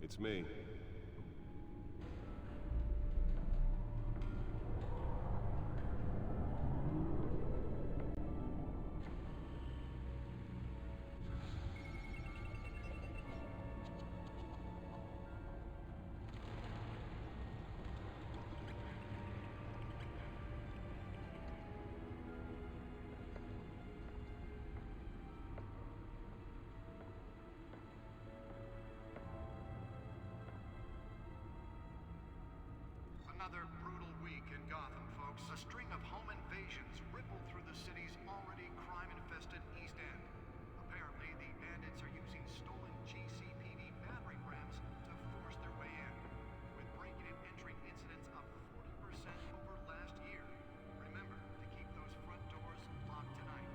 It's me. Another brutal week in Gotham, folks. A string of home invasions ripple through the city's already crime-infested East End. Apparently, the bandits are using stolen GCPD battering rams to force their way in, with breaking and entering incidents up 40% over last year. Remember to keep those front doors locked tonight.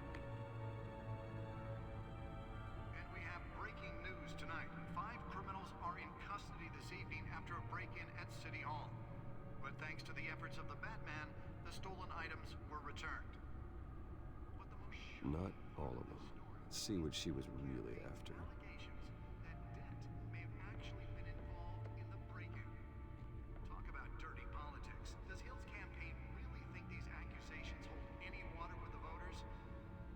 And we have breaking news tonight. 5 criminals are in custody this evening after a break-in at City Hall. But thanks to the efforts of the Batman, the stolen items were returned. But the most Not all of them. Let's see what she was really after. allegations that Dent may have actually been involved in the break-in. Talk about dirty politics. Does Hill's campaign really think these accusations hold any water with the voters?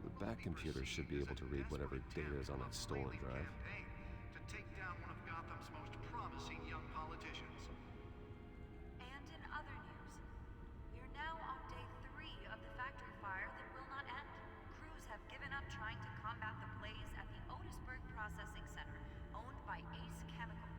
The back computer should be able to read whatever data is on that stolen drive. To take down one of Gotham's most promising young politicians. And in other news, we're now on day 3 of the factory fire that will not end. Crews have given up trying to combat the blaze at the Otisburg Processing Center, owned by Ace Chemical.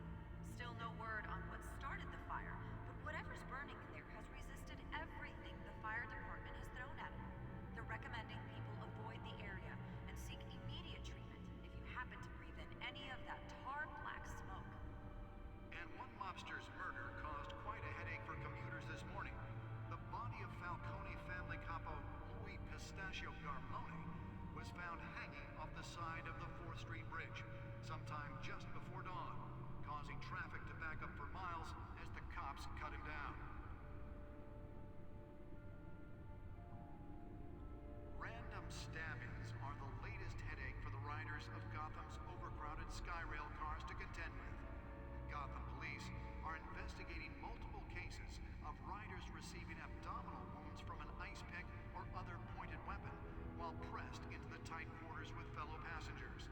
Still no word on what started the fire, but whatever's burning in there has resisted everything the fire department has thrown at it. They're recommending people avoid the area and seek immediate treatment if you happen to breathe in any of that tar black smoke. And one mobster's murder caused quite a headache for commuters this morning. The body of Falcone family capo Louis Pistachio Garmone was found hanging off the side of the 4th Street Bridge sometime just before dawn, causing traffic to back up for miles as the cops cut him down. Random stabbings are the latest headache for the riders of Gotham's overcrowded Skyrail cars to contend with. Gotham police are investigating multiple cases of riders receiving abdominal wounds from an ice pick or other pointed weapon while pressed into the tight quarters with fellow passengers.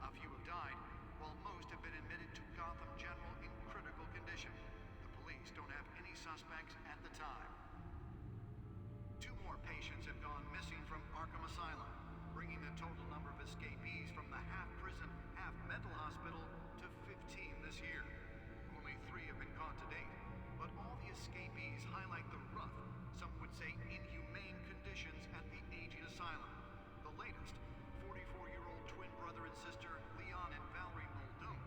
A few have died, while most have been admitted to Gotham General in critical condition. The police don't have any suspects at the time. 2 more patients have gone missing from Arkham Asylum, bringing the total number of escapees from the half-prison, half-mental hospital to 15 this year. Only 3 have been caught to date, but all the escapees highlight the rough, some would say inhumane conditions at the aging asylum. The latest, 44-year-old twin brother and sister Leon and Valerie Muldoon,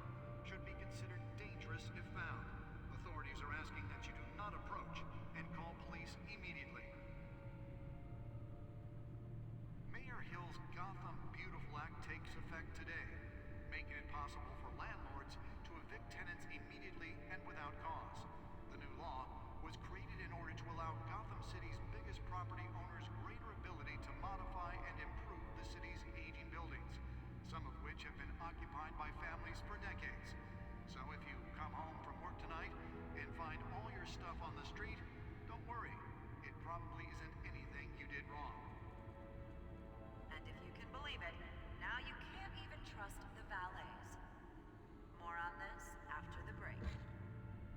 should be considered dangerous if found. Authorities are asking that you do not approach and call police immediately. Mayor Hill's Gotham Beautiful Act takes effect today, making it possible for landlords to evict tenants immediately and without cause. The new law was created in order to allow Gotham City's biggest property owners greater ability to modify and improve the city's aging buildings, some of which have been occupied by families for decades. So if you come home from work tonight and find all your stuff on the street, don't worry. It probably isn't anything you did wrong. And if you can believe it, now you can't even trust the valets. More on this after the break.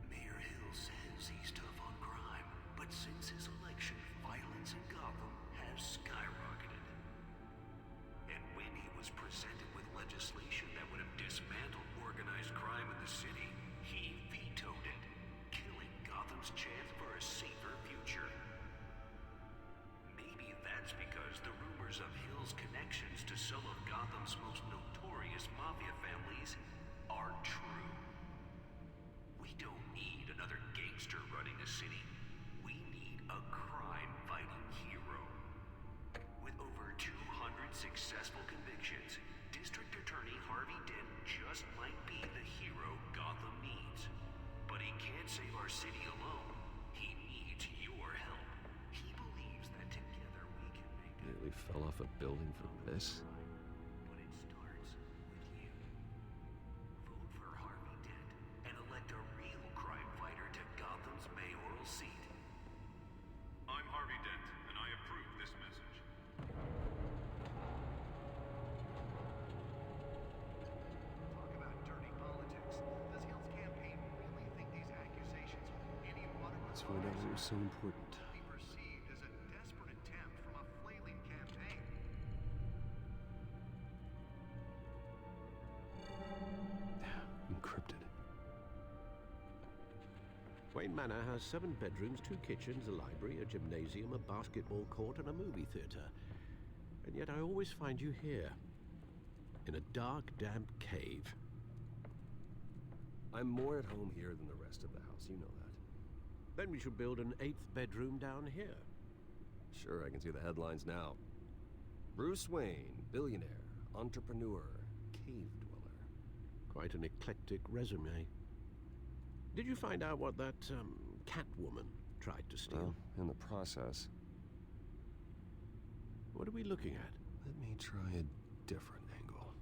Mayor Hill says he's tough on crime, but since his election, violence in Gotham has skyrocketed. And when he was presented with legislation that would have dismantled organized crime in the city, he vetoed it, killing Gotham's chance for a safer future. Maybe that's because the rumors of Hill's connections to some of Gotham's most notorious mafia families are true. We don't need another gangster running the city. We need a crime-fighting hero. With over 200 successful convictions, District Attorney Harvey Dent just might be the hero Gotham needs. But he can't save our city alone. He needs your help. He believes that together we can make a... Nearly fell off a building for this. But it starts with you. Vote for Harvey Dent and Let's find out what was so important. Be perceived as a desperate attempt from a flailing campaign. Encrypted. Wayne Manor has 7 bedrooms, 2 kitchens, a library, a gymnasium, a basketball court, and a movie theater. And yet I always find you here, in a dark, damp cave. I'm more at home here than the rest of the house, you know that. Then we should build an 8th bedroom down here. Sure, I can see the headlines now. Bruce Wayne, billionaire, entrepreneur, cave dweller. Quite an eclectic resume. Did you find out what that, Catwoman tried to steal? Well, in the process. What are we looking at? Let me try a different angle.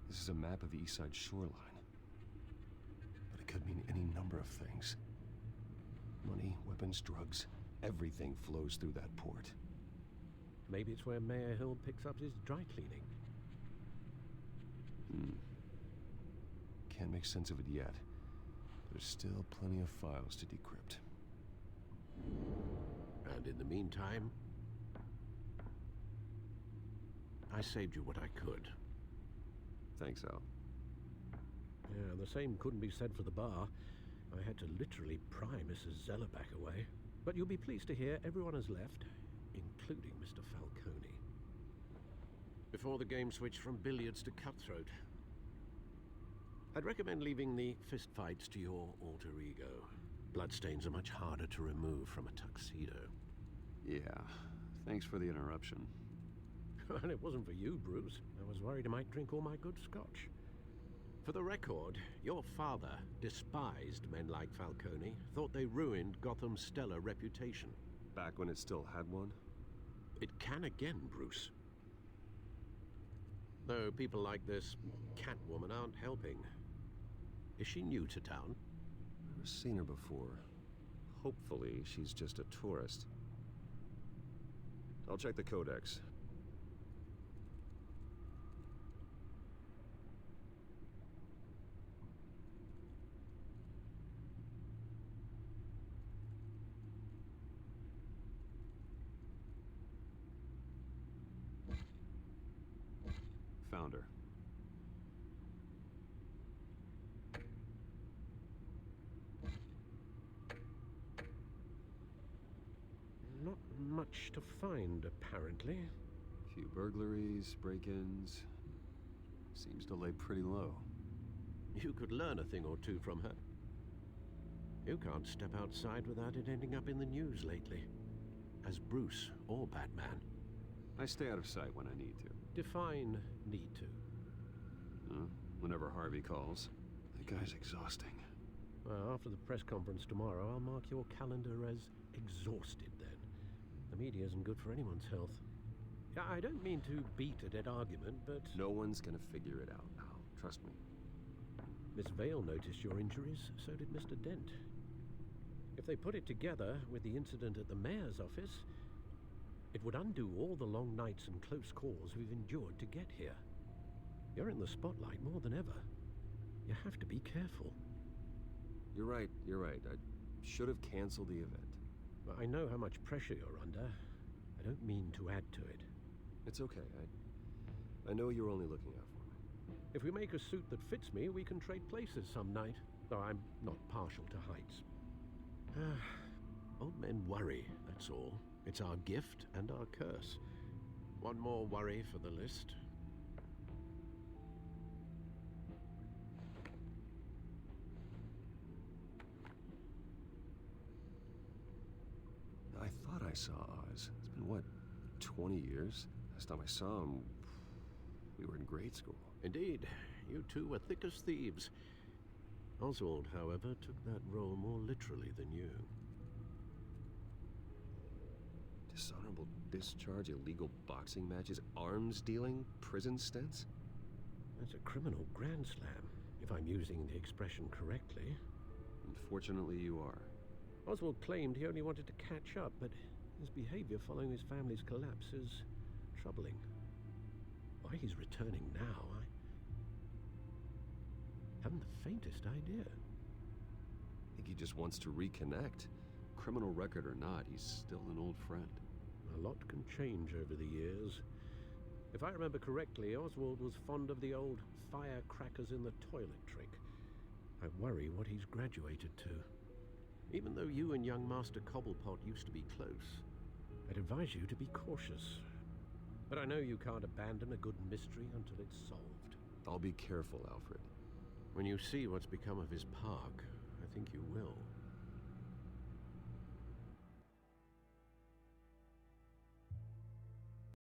This is a map of the East Side shoreline. But it could mean any number of things. Money, weapons, drugs, everything flows through that port. Maybe it's where Mayor Hill picks up his dry cleaning. Can't make sense of it yet. There's still plenty of files to decrypt. And in the meantime, I saved you what I could. Thanks, Al. Yeah, the same couldn't be said for the bar. I had to literally pry Mrs. Zellerback away. But you'll be pleased to hear everyone has left, including Mr. Falcone. Before the game switched from billiards to cutthroat. I'd recommend leaving the fistfights to your alter ego. Bloodstains are much harder to remove from a tuxedo. Yeah, thanks for the interruption. And it wasn't for you, Bruce. I was worried I might drink all my good scotch. For the record, your father despised men like Falcone, thought they ruined Gotham's stellar reputation. Back when it still had one? It can again, Bruce. Though people like this Catwoman aren't helping. Is she new to town? Never seen her before. Hopefully, she's just a tourist. I'll check the codex. Found her. Not much to find, apparently. Few burglaries, break-ins. Seems to lay pretty low. You could learn a thing or two from her. You can't step outside without it ending up in the news lately. As Bruce or Batman. I stay out of sight when I need to. Define need to. Whenever Harvey calls. That guy's exhausting. Well, after the press conference tomorrow, I'll mark your calendar as exhausted then. The media isn't good for anyone's health. I don't mean to beat a dead argument, but... No one's gonna figure it out, Al. Trust me. Miss Vale noticed your injuries, so did Mr. Dent. If they put it together with the incident at the mayor's office, it would undo all the long nights and close calls we've endured to get here. You're in the spotlight more than ever. You have to be careful. You're right. I should have canceled the event. I know how much pressure you're under. I don't mean to add to it. It's okay. I know you're only looking out for me. If we make a suit that fits me, we can trade places some night. Though I'm not partial to heights. Old men worry, that's all. It's our gift and our curse. One more worry for the list. I thought I saw Oz. It's been, what, 20 years? Last time I saw him, we were in grade school. Indeed, you two were thick as thieves. Oswald, however, took that role more literally than you. Dishonorable discharge, illegal boxing matches, arms dealing, prison stints? That's a criminal grand slam, if I'm using the expression correctly. Unfortunately, you are. Oswald claimed he only wanted to catch up, but his behavior following his family's collapse is troubling. Why he's returning now, I haven't the faintest idea. I think he just wants to reconnect. Criminal record or not, he's still an old friend. A lot can change over the years. If I remember correctly, Oswald was fond of the old firecrackers in the toilet trick. I worry what he's graduated to. Even though you and young Master Cobblepot used to be close, I'd advise you to be cautious. But I know you can't abandon a good mystery until it's solved. I'll be careful, Alfred. When you see what's become of his park, I think you will.